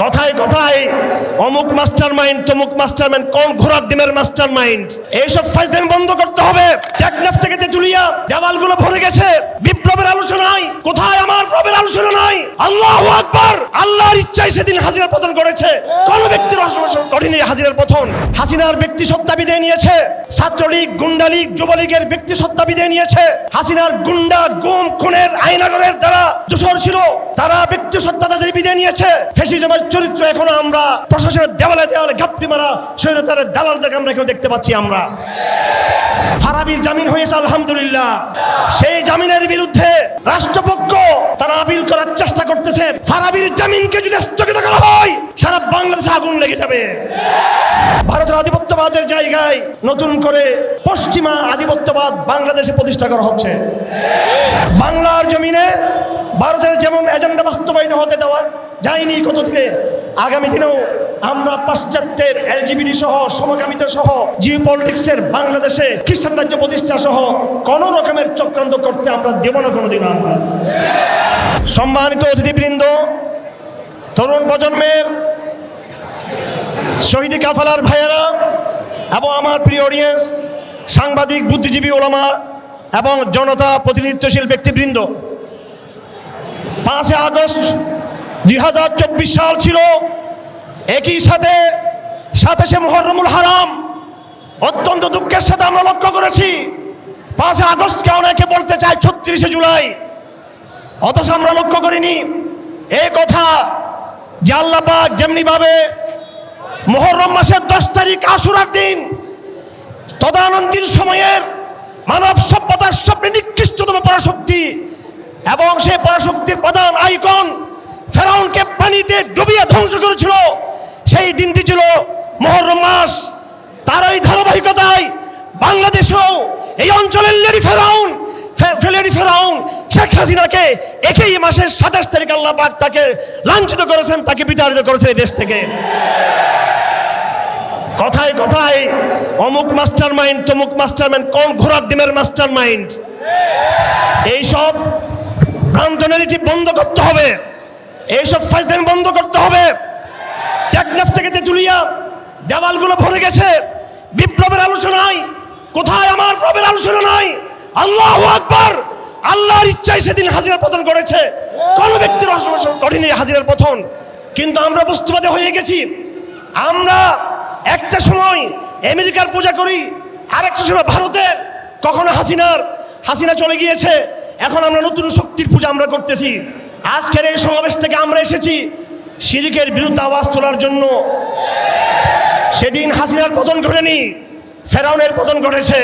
কথায় কথায় অমুক মাস্টার মাইন্ড তমুক মাস্টার মাইন্ড, কোন ঘোড়ার ডিমের মাস্টার মাইন্ড, এইসব ফাইজলামি বন্ধ করতে হবে। টেকনাফ থেকে তেতুলিয়া দেওয়ালগুলো ভরে গেছে বিপ্লবের আলোচনা নাই। কোথায় আমার প্রবের আলোচনা নাই? আল্লাহু আকবার। আল্লাহর ইচ্ছায় সেদিন হাসিনা পতন করেছে, কোন ব্যক্তির অসমস্যা করেনি হাসিনার পতন। হাসিনার ব্যক্তি সত্তা বিদায় নিয়েছে, ছাত্রলীগ গুন্ডালীগ যুবলীগের ব্যক্তি সত্তা বিদায় নিয়েছে। হাসিনার গুন্ডা গুম খুনের আইনাগরের দ্বারা দোষর ছিল, তারা ব্যক্তি সত্তা তাদের বিদায় নিয়েছে। ফ্যাসিজমের চরিত্র এখনো আমরা প্রশাসনের দেওয়ালে দেওয়ালে ঘাপটি মারা স্বৈরাচারের দালালদের আমরা এখনো দেখতে পাচ্ছি। আমরা ফারাবির জামিন হয়েছে আলহামদুলিল্লাহ, সেই জামিনের বিরুদ্ধে রাষ্ট্রপক্ষ তারা আপিল করার চেষ্টা করতেছে। ফারাবির জামিনকে যদি স্থগিত করা হয় সারা বাংলাদেশে আগুন লেগে যাবে। ভারতের আধিপত্যবাদের জায়গায় নতুন করে পশ্চিমা আধিপত্যবাদ বাংলাদেশে প্রতিষ্ঠা করা হচ্ছে। বাংলার জমিনে ভারতের যেমন এজেন্ডা বাস্তবায়িত হতে দেওয়া যায়নি কতদিনে, আগামী দিনেও আমরা পাশ্চাত্যের এলজিবিটি সহ সমকামিতা সহ জিওপলিটিক্সের বাংলাদেশে খ্রিস্টান রাজ্য প্রতিষ্ঠা সহ কোন রকমের চক্রান্ত করতে আমরা দেব না কোনোদিন। আমরা সম্মানিত অতিথিবৃন্দ, তরুণ প্রজন্মের শহীদ কাফেলার ভাইয়েরা এবং আমার প্রিয় অডিয়েন্স, সাংবাদিক, বুদ্ধিজীবী, ওলামা এবং জনতা প্রতিনিধিত্বশীল ব্যক্তিবৃন্দ, 5 আগস্ট 2024 সাল ছিল, একই সাথে 27শে মুহররমুল হারাম। অত্যন্ত দুঃখের সাথে আমরা লক্ষ্য করেছি 5 আগস্টকে অনেকে বলতে চায় 36শে জুলাই, অথচ আমরা লক্ষ্য করিনি এই কথা যে আল্লাহ পাক যেমনিভাবে মুহররম মাসের 10 তারিখ আশুরার দিন তদানীন্তন সময়ের মানব সভ্যতার সবচেয়ে নিকৃষ্টতম পরাশক্তি এবং সেই পরাশক্তির প্রধান আইকন ফেরাউনকে পানিতে ডুবিয়ে ধ্বংস করেছিল, সেই দিনটি ছিল মুহররম মাস। তারই ধারাবাহিকতায় বাংলাদেশেও এই অঞ্চলের লেডি ফেরাউন শেখ হাসিনাকে একই মাসের 27 তারিখ আল্লাহ পাক তাকে লাঞ্ছিত করেছেন, তাকে বিতাড়িত করেছেন এই দেশ থেকে। কথায় কথায় অমুক মাস্টার মাইন্ড তমুক মাস্টার মাইন্ড, কোন ঘোড়ার ডিমের মাস্টার মাইন্ড, এইসব ভ্রান্ত ন্যারেটিভ বন্ধ করতে হবে, এইসব ফাইজলামি বন্ধ করতে হবে। টেকনাফ থেকে তেতুলিয়া দেওয়ালগুলো ভরে গেছে বিপ্লবের আলোচনায়, কোথায় আমার প্রবের আলোচনা নাই? আল্লাহু আকবার। আল্লাহর ইচ্ছায় সেদিন হাসিনা পতন করেছে, কোন ব্যক্তির অসমস্যা করেনি হাসিনার পতন। কিন্তু আমরা বস্তুবাদী হয়ে গেছি। আমরা একটা সময় আমেরিকার পূজা করি, আরেকটা সময় ভারতের। কখনো হাসিনা চলে গিয়েছে, এখন আমরা নতুন শক্তির পূজা আমরা করতেছি। আজকের এই সমাবেশ থেকে আমরা এসেছি শিরকের বিরুদ্ধে আওয়াজ তোলার জন্য। সেদিন হাসিনার পতন ঘটেনি, ফেরাউনের পতন ঘটেছে,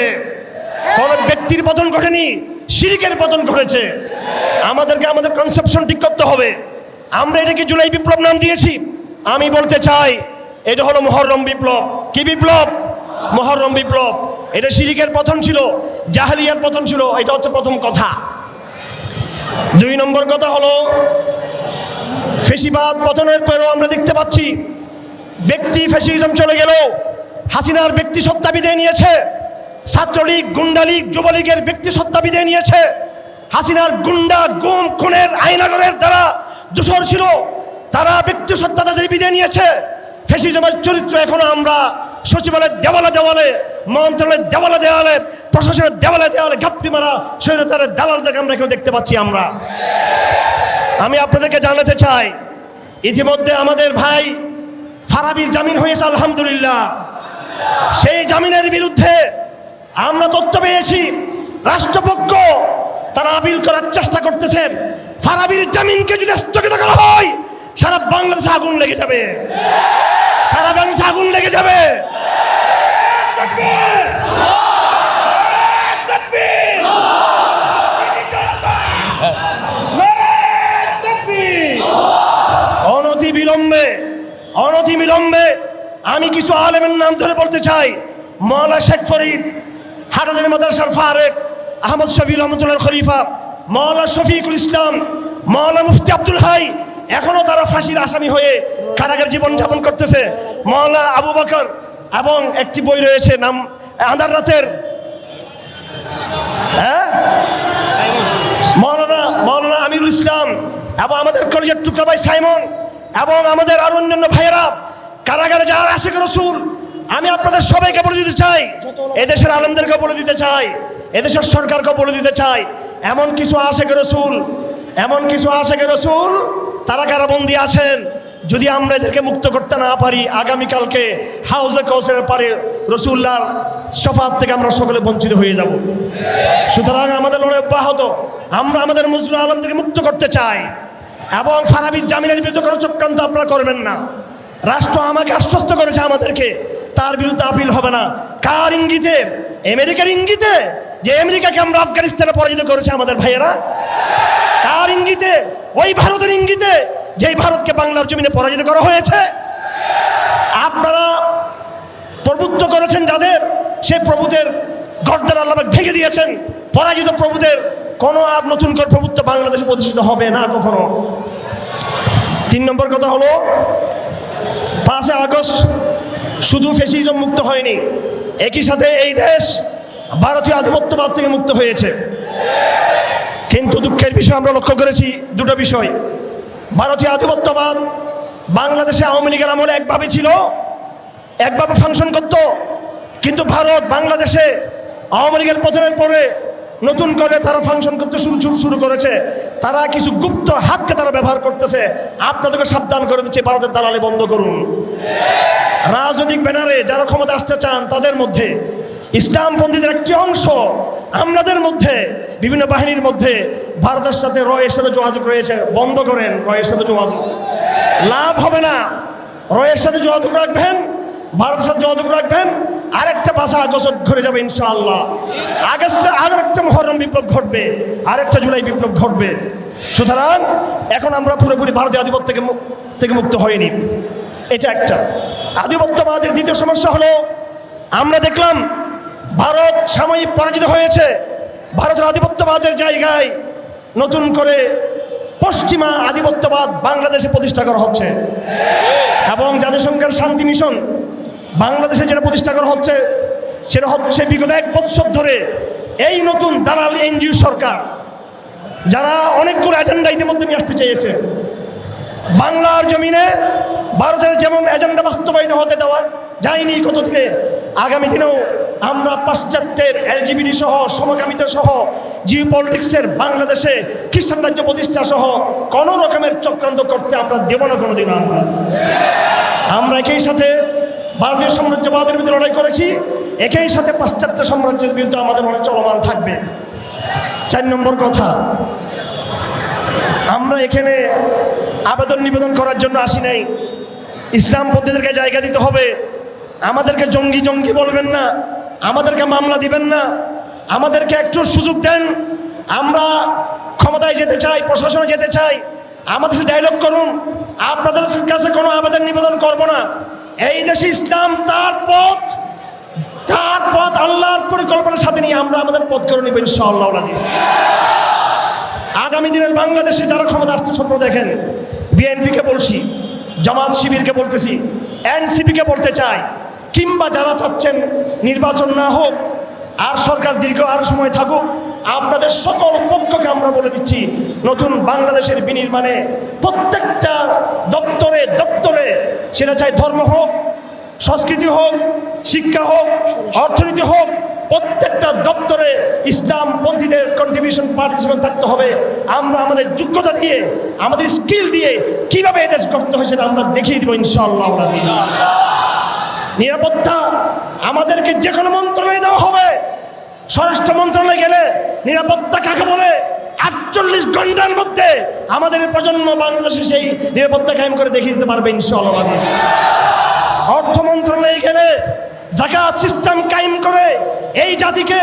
কোন ব্যক্তির পতন ঘটেনি, শিরকের পতন ঘটেছে। আমাদেরকে আমাদের কনসেপশন ঠিক করতে হবে। আমরা এটাকে জুলাই বিপ্লব নাম দিয়েছি। আমি বলতে চাই এটা হলো মুহররম বিপ্লব। কি বিপ্লব? মুহররম বিপ্লব। এটা শিরকের পতন ছিল, জাহেলিয়ার পতন ছিল, এটা হচ্ছে প্রথম কথা। 2 নম্বর কথা হলো ফ্যাসিবাদ পতনের পরেও আমরা দেখতে পাচ্ছি ব্যক্তি ফ্যাসিজম চলে গেল, হাসিনার ব্যক্তি সত্তা বিদায় নিয়েছে। ছাত্রলীগ গুন্ডালীগ যুবলীগের ব্যক্তি সত্তা বিদায় নিয়েছে। হাসিনার গুন্ডা গুম খুনের আইনাগরের দ্বারা দোষর ছিল, তারা ব্যক্তি সত্তা তাদের বিদায় নিয়েছে। ফ্যাসিজমের চরিত্র এখনো আমরা সচিবালয়ের দেওয়ালে দেওয়ালে, মন্ত্রণালয়ের দেওয়ালে দেওয়ালে, প্রশাসনের দেওয়ালে দেওয়ালে ঘাপটি মারা স্বৈরাচারের দালালদের আমরা এখানে দেখতে পাচ্ছি। আমি আপনাদেরকে জানাতে চাই, ইতিমধ্যে আমাদের ভাই ফারাবির জামিন হয়েছে আলহামদুলিল্লাহ, সেই জামিনের বিরুদ্ধে আমরা তথ্য পেয়েছি রাষ্ট্রপক্ষ তারা আপিল করার চেষ্টা করতেছেন। ফারাবির জামিনকে যদি স্থগিত করা হয় সারা বাংলাদেশে আগুন লেগে যাবে, সারা বাংলাদেশে আগুন লেগে যাবে। অনতি বিলম্বে আমি কিছু আলেমের নাম ধরে বলতে চাই। মাওলানা শেখ ফরিদ, হাটাজারি মাদ্রাসার ফারেক, আহমদ শফি রহমতুল্লাহ খলিফা, মাওলানা শফিকুল ইসলাম, মাওলানা মুফতি আব্দুল হাই, এখনো তারা ফাঁসির আসামি হয়ে কারাগার জীবন যাপন করতেছে। মাওলানা আবু বকর এবং একটি বই রয়েছে নাম আঁধার রাতের, মাওলানা আমিরুল ইসলাম এবং আমাদের কলেজের টুকরা ভাই সাইমন এবং আমাদের আর অন্যান্য ভাইয়েরা কারাগারে যাওয়ার আশিক রাসূল, আমি আপনাদের সবাইকে বলে দিতে চাই, এদেশের আলেমদেরকে বলে দিতে চাই, এদেশের সরকারকে বলে দিতে চাই, এমন কিছু আশিক রাসূল তারা কারাবন্দী আছেন। যদি আমরা এদেরকে মুক্ত করতে না পারি, আগামীকালকে হাউজে কাউসারের পারে রাসূলুল্লাহর শাফাত থেকে আমরা সকলে বঞ্চিত হয়ে যাব। সুতরাং আমাদের লড়াই অব্যাহত। আমরা আমাদের মুসলিম আলেমদেরকে মুক্ত করতে চাই এবং ফারাবি জামিনের বিরুদ্ধে কোনো চক্রান্ত আপনারা করবেন না। রাষ্ট্র আমাকে আশ্বস্ত করেছে আমাদেরকে তার বিরুদ্ধে আপিল হবে না। কার ইঙ্গিতে? আমেরিকার ইঙ্গিতে, যে আমেরিকাকে আমরা আফগানিস্তানে পরাজিত করেছে আমাদের ভাইয়েরা। কার ইঙ্গিতে? ওই ভারতের ইঙ্গিতে, যেই ভারতকে বাংলার জমিনে পরাজিত করা হয়েছে। আপনারা প্রভুত্ব করেছেন যাদের, সেই প্রভুদের গর্দান আল্লাহ ভেঙে দিয়েছেন। পরাজিত প্রভুদের কোনো আর নতুন করে প্রভুত্ব বাংলাদেশে প্রতিষ্ঠিত হবে না কখনো। 3 নম্বর কথা হলো, 5 আগস্ট শুধু ফ্যাসিজম মুক্ত হয়নি, একই সাথে এই দেশ ভারতীয় আধিপত্যবাদ থেকে মুক্ত হয়েছে। কিন্তু দুঃখের বিষয় আমরা লক্ষ্য করেছি দুটো বিষয়। ভারতীয় আধিপত্যবাদ বাংলাদেশে আওয়ামী লীগের আমলে একভাবে ছিল, একভাবে ফাংশন করত, কিন্তু ভারত বাংলাদেশে আওয়ামী লীগের পতনের পরে নতুন করে তারা ফাংশন করতে শুরু করেছে। তারা কিছু গুপ্ত হাতকে তারা ব্যবহার করতেছে। আপনাদেরকে সাবধান করে দিচ্ছে, ভারতের দালালি বন্ধ করুন। রাজনৈতিক ব্যানারে যারা ক্ষমতা আসতে চান তাদের মধ্যে ইসলামপন্থীদের একটি অংশ আমাদের মধ্যে, বিভিন্ন বাহিনীর মধ্যে ভারতের সাথে রয়ের সাথে যোগাযোগ রয়েছে। বন্ধ করেন রয়ের সাথে যোগাযোগ, লাভ হবে না। রয়ের সাথে যোগাযোগ রাখবেন, ভারতের সাথে যোগাযোগ রাখবেন, আরেকটা 5 আগস্ট ঘুরে যাবে ইনশাআল্লাহ। আগস্টে আরেকটা মুহররম বিপ্লব ঘটবে, আরেকটা জুলাই বিপ্লব ঘটবে। সুতরাং এখন আমরা পুরোপুরি ভারতীয় আধিপত্য থেকে মুক্ত হয়নি। এটা একটা। আধিপত্যবাদের দ্বিতীয় সমস্যা হলো, আমরা দেখলাম ভারত সাময়িক পরাজিত হয়েছে। ভারতের আধিপত্যবাদের জায়গায় নতুন করে পশ্চিমা আধিপত্যবাদ বাংলাদেশে প্রতিষ্ঠা করা হচ্ছে এবং জাতিসংঘের শান্তি মিশন বাংলাদেশে যেটা প্রতিষ্ঠা করা হচ্ছে সেটা হচ্ছে বিগত 1 বছর ধরে এই নতুন দালাল এনজিও সরকার, যারা অনেকগুলো এজেন্ডা ইতিমধ্যে নিয়ে আসতে চেয়েছে বাংলার জমিনে। ভারতের যেমন এজেন্ডা বাস্তবায়িত হতে দেওয়া যায়নি কতদিনে, আগামী দিনেও আমরা পাশ্চাত্যের এলজিবিটি সহ, সমকামিতা সহ, জিও পলিটিক্সের বাংলাদেশে খ্রিস্টান রাজ্য প্রতিষ্ঠা সহ কোনো রকমের চক্রান্ত করতে আমরা দেব না কোনোদিনও। আমরা একই সাথে ভারতীয় সাম্রাজ্যবাদের বিরুদ্ধে লড়াই করেছি, একই সাথে পাশ্চাত্য সাম্রাজ্যের বিরুদ্ধে আমাদের লড়াই চলমান থাকবে। 4 নম্বর কথা, আমরা এখানে আবেদন নিবেদন করার জন্য আসি নাই। ইসলামপন্থীদেরকে জায়গা দিতে হবে। আমাদেরকে জঙ্গি বলবেন না, আমাদেরকে মামলা দিবেন না, আমাদেরকে একটু সুযোগ দেন। আমরা ক্ষমতায় যেতে চাই, প্রশাসনে যেতে চাই, আমাদের সাথে ডায়লগ করুন। আপনাদের কাছে কোনো আবেদন নিবেদন করব না। এই দেশে ইসলাম তার পথ আল্লাহর পরিকল্পনার সাথে নিয়ে আমরা আমাদের পথ করে নেব ইনশাআল্লাহ আজিজ। আগামী দিনের বাংলাদেশে যারা ক্ষমতা আসতে স্বপ্ন দেখেন, বিএনপিকে বলছি, জামাত শিবিরকে বলতেছি, এনসিপিকে বলতে চাই, কিংবা যারা চাচ্ছেন নির্বাচন না হোক আর সরকার দীর্ঘ আরো সময় থাকুক, আপনাদের সকল পক্ষকে আমরা বলে দিচ্ছি, নতুন বাংলাদেশের বিনির্মাণে প্রত্যেকটা দপ্তরে সেটা চাই ধর্ম হোক, সংস্কৃতি হোক, শিক্ষা হোক, অর্থনীতি হোক, প্রত্যেকটা দপ্তরে ইসলামপন্থীদের কন্ট্রিবিউশন পার্টিসিপেন্ট থাকতে হবে। আমরা আমাদের যোগ্যতা দিয়ে, আমাদের স্কিল দিয়ে কিভাবে এদেশ করতে হয় সেটা আমরা দেখিয়ে দিব ইনশাআল্লাহ। নিরাপত্তা আমাদেরকে যে কোনো মন্ত্রণালয়ে দেওয়া হবে। স্বরাষ্ট্র মন্ত্রণালয়ে গেলে নিরাপত্তা কাকে বলে 48 ঘন্টার মধ্যে আমাদের প্রজন্ম বাংলাদেশে সেই নিরাপত্তা কায়েম করে দেখিয়ে দিতে পারবে ইনশাআল্লাহ। অর্থ মন্ত্রণালয়ে গেলে যাকাত সিস্টেম কায়েম করে এই জাতিকে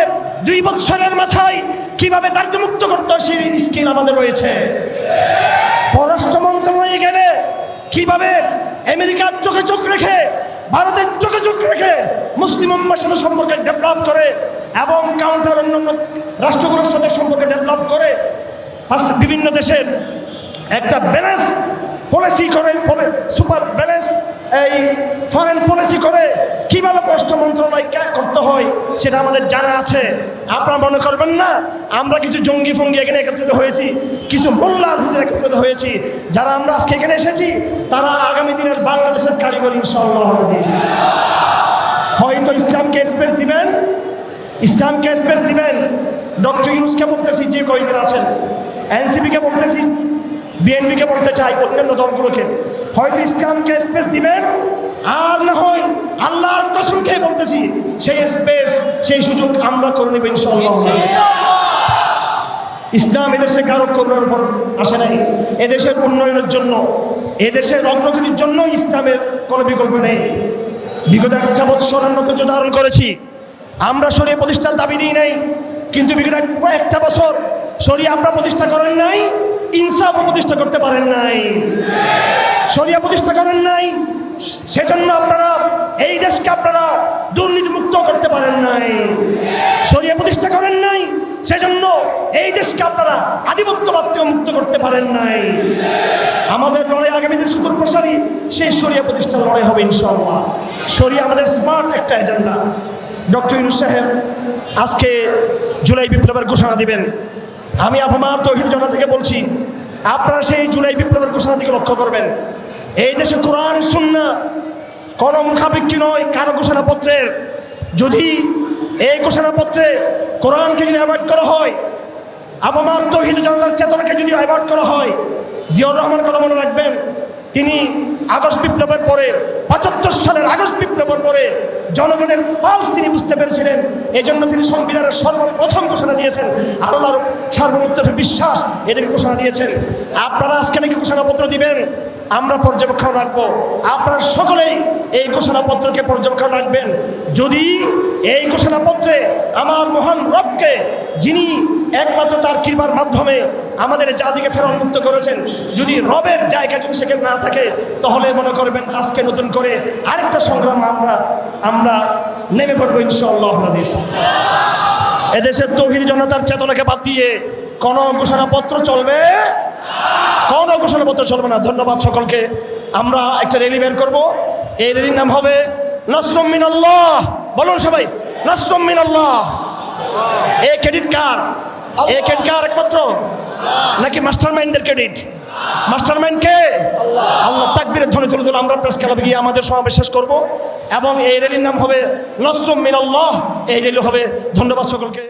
2 বছরের মাথায় কিভাবে দারিদ্র্যমুক্ত করতে হয় সেই স্কিল আমাদের রয়েছে। পররাষ্ট্র মন্ত্রণালয়ে গেলে কিভাবে আমেরিকার চোখে চোখ রেখে, ভারতের চোখে চোখ রেখে মুসলিম উম্মার সাথে সম্পর্ক ডেভেলপ করে এবং কাউন্টার অন্যান্য রাষ্ট্রগুলোর সাথে সম্পর্ক ডেভেলপ করে বিভিন্ন দেশের একটা ব্যালেন্স পলিসি করে, সুপার ব্যালেন্স এই ফরেন পলিসি করে কিভাবে পররাষ্ট্র মন্ত্রণালয় করতে হয় হয় সেটা আমাদের জানা আছে। আপনারা মনে করবেন না আমরা কিছু জঙ্গি ফঙ্গি এখানে একত্রিত হয়েছি, কিছু মোল্লার হুজুর একত্রিত হয়েছি। যারা আমরা আজকে এখানে এসেছি তারা আগামী দিনের বাংলাদেশের কারিগর ইনশাআল্লাহ আজিজ। হয়তো ইসলামকে স্পেস দিবেন, ইসলামকে স্পেস দিবেন। ডক্টর ইউনূসকে বলতেছি, যে কয়েকদিন আছেন, এনসিপিকে বলতেছি, বিএনপিকে বলতে চাই, অন্যান্য দলগুলোকে, হয়তো ইসলামকে স্পেস দিবেন, আর না হয় আল্লাহর কসম খেয়ে বলতেছি সেই স্পেস সেই সুযোগ আমরা করে নেব ইনশাআল্লাহ। ইসলাম এদেশে কারো করুণার উপর আসে নাই, এদেশের উন্নয়নের জন্য, এদেশের অগ্রগতির জন্য ইসলামের কোনো বিকল্প নেই। বিগত 1 বছর আমরা ধৈর্য ধারণ করেছি, আমরা শরীয়ত প্রতিষ্ঠার দাবি দিই নাই, কিন্তু বিগত 1 বছর শরীয়ত আপনারা প্রতিষ্ঠা করেন নাই, ইনসাফও প্রতিষ্ঠা করতে পারেন নাই, শরীয়ত প্রতিষ্ঠা করেন নাই, সেজন্য আপনারা এই দেশকে আপনারা দুর্নীতিমুক্ত করতে পারেন নাই, শরীয়ত প্রতিষ্ঠা করেন নাই, সেজন্য এই দেশকে আপনারা আধিপত্যবাদ থেকে মুক্ত করতে পারেন নাই। আমাদের লড়াই আগামী দিন সুদূর প্রসারী সেই শরীয়ত প্রতিষ্ঠার লড়াই হবে ইনশাআল্লাহ। শরীয়ত আমাদের স্মার্ট একটা এজেন্ডা। ডক্টর ইউনূস সাহেব আজকে জুলাই বিপ্লবের ঘোষণা দিবেন। আমি আবহাওয়া তৌহিদ জনতা থেকে বলছি, আপনারা সেই জুলাই বিপ্লবের ঘোষণা দিকে লক্ষ্য করবেন। এই দেশে কোরআন সুন্নাহ কোনো মুখাপেক্ষী নয় কারো ঘোষণাপত্রের। যদি এই ঘোষণাপত্রে কোরআনকে যদি অ্যাভয়েড করা হয়, আবহাওয়া তৌহিদ জনতার চেতনাকে যদি অ্যাভয়েড করা হয়, জিয়াউর রহমান কথা মনে রাখবেন, তিনি আগস্ট বিপ্লবের পরে ৭৫ সালের আগস্ট বিপ্লবের পরে জনগণের পালস তিনি বুঝতে পেরেছিলেন। এই জন্য তিনি সংবিধানের সর্বপ্রথম ঘোষণা দিয়েছেন আল্লাহর সার্বভৌমত্বের বিশ্বাস, এটাকে ঘোষণা দিয়েছেন। আপনারা আজকে নাকি ঘোষণাপত্র দিবেন, আমরা পর্যবেক্ষণ রাখবো। আপনারা সকলেই এই ঘোষণাপত্রকে পর্যবেক্ষণ রাখবেন। যদি এই ঘোষণাপত্রে আমার মহান রবকে, যিনি একমাত্র তার কৃপার মাধ্যমে আমাদের জাতিকে ফেরান মুক্ত করেছেন, যদি রবের জায়গা যদি সেখানে না থাকে, তাহলে মনে করবেন আজকে নতুন করে আরেকটা সংগ্রাম আমরা নেমে পড়বো ইনশাআল্লাহ আজিজ। এদেশের তৌহিদ জনতার চেতনাকে বাদ দিয়ে কোনো ঘোষণাপত্র চলবে, কোনো ঘোষণাপত্র চলবে না। ধন্যবাদ সকলকে। আমরা একটা র্যালি বের করবো, এই র্যালির নাম হবে নাসরুম মিনাল্লাহ। বলুন সবাই, নাসরুম মিনাল্লাহ। এই ক্রেডিট কার? এই ক্রেডিট কার একমাত্র, নাকি মাস্টার মাইন্ডের ক্রেডিট? মাস্টার মাইন্ড কে? আল্লাহ। তাকবীরের ধ্বনি তুলে তুলে আমরা প্রেস ক্লাবে গিয়ে আমাদের সমাবেশ শেষ করবো, এবং এই র্যালির নাম হবে নাসরুম মিনাল্লাহ। এই র্যালি হবে। ধন্যবাদ সকলকে।